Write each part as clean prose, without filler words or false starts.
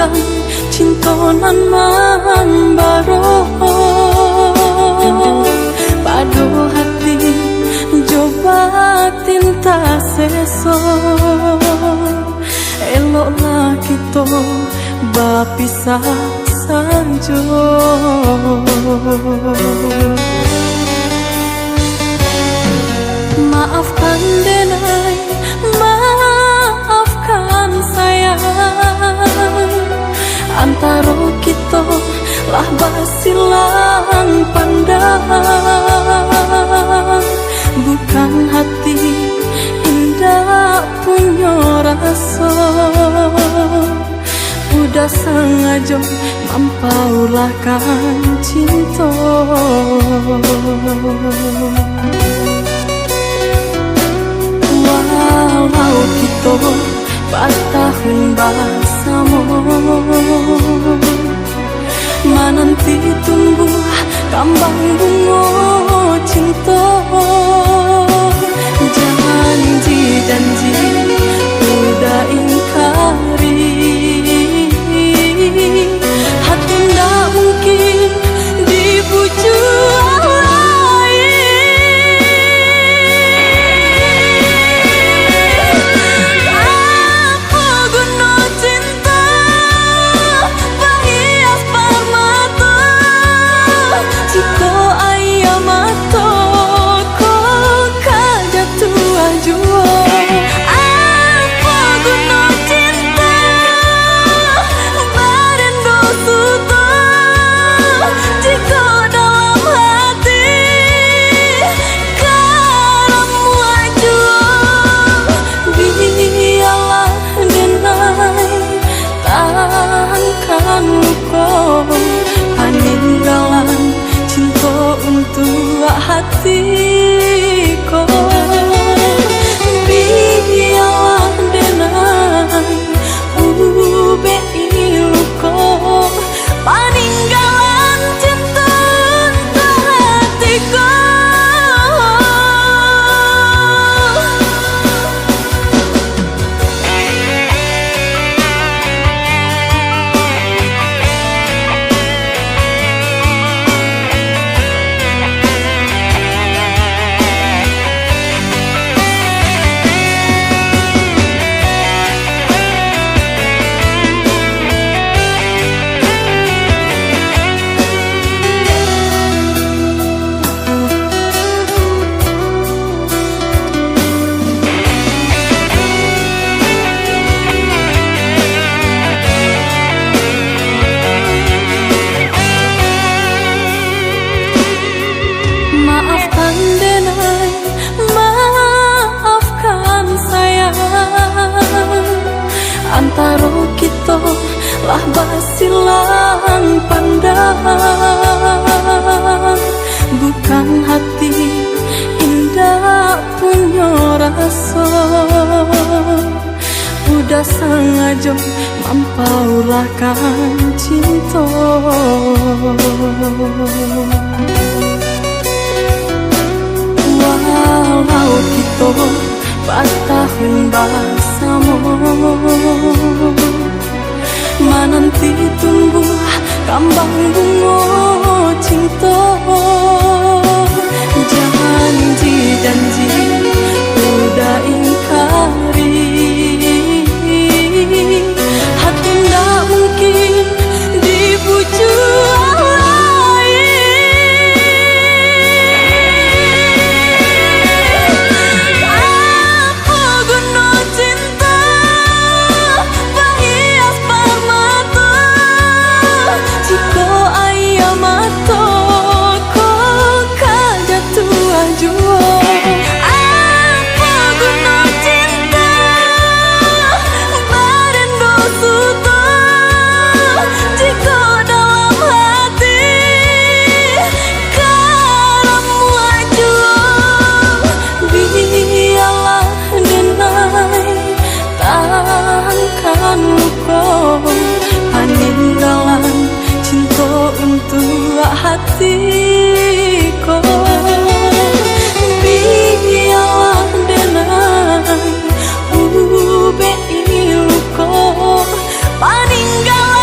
Paninggalan cintonan mambaro padu hati coba tinta seso eloklah kita bapisah sanjo. Maafkan denai, maafkan sayang, antara kita lah basilang pandang. Bukan hati indah punya rasa, udah sengaja mampaulahkan cinta. Walau kita bertahun bersama, menanti tumbuh kembang bunga cinta. Janji-janji udah ingkari, hati ndak mungkin dibujuk lain. Apa guna cinta berhias permata, jika ayam mata kau kejatuh jua. Apa guna cinta berindu suta, jika dalam hati kamu jua. Biarlah denai tahankan kau peninggalan cinta untuk hatiku. Biarlah denai ube ilko peninggalan cinta untuk hatiku. Maafkan denai, maafkan sayang, antara kita lah basilang pandang. Bukan hati indah punya rasa, udah sengaja mampaulahkan cinta. Walau kita bertahun bersama, menanti tumbuh kembang bunga cinta. Janji-janji udah ingkari, hati ndak mungkin dibujuk lain. Apa guna cinta berhias permata, jika ayam mata kau kejatuh jua. Apa guna cinta berindu suta, jika dalam hati kamu jua. Biarlah denai tahankan kau peninggalan cinta untuk hatiku. Biarlah denai ube ilko peninggalan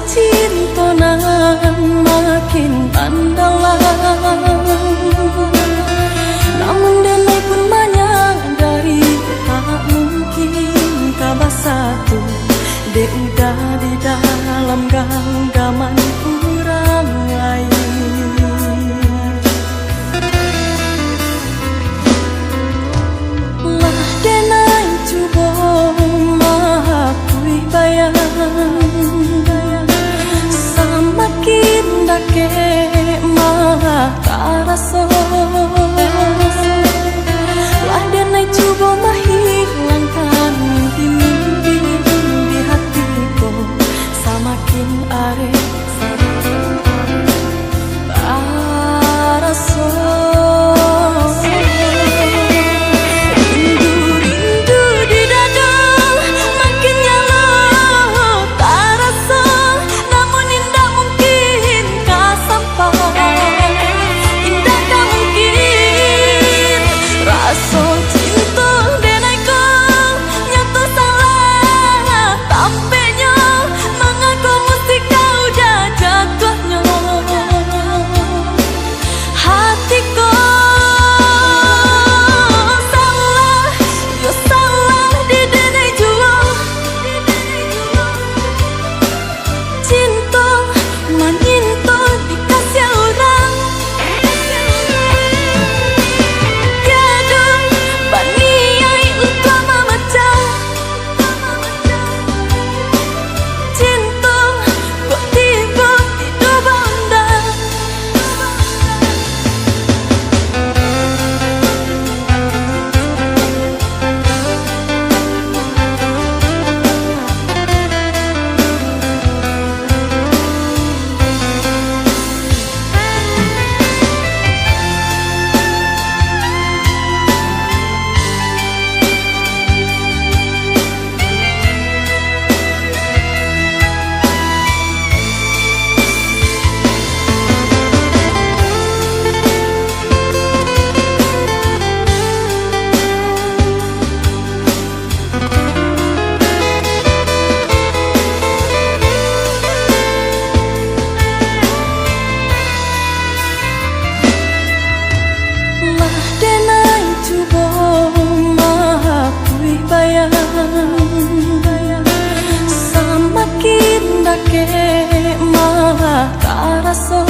cinta nan makin andalan. Namun denai pun menyadari tak mungkin kabah satu. Dek udah di dalam genggaman kurang lain. Lah denai cuba mengakui bayang. Samakin dake mah karasa. Lah denai cuba menghilangkan mimpi-mimpi di hatiku. Samakin are karasa. Rindu-rindu di dada makin nyala karasa. Namun indah mungkin kah sampai, indah kah mungkin rasa cinta denai kau nyata salah tampaknya. Mengaku mesti kau dah jatuhnya hatiku. Salah, yo salah di denai jua. Cinta menyinta dikasih orang. Tiada baniai untuk memecah cinta. Kok tiba hidup anda. Lah denai cuba mengakui bayang. Samakin dake mah karasa.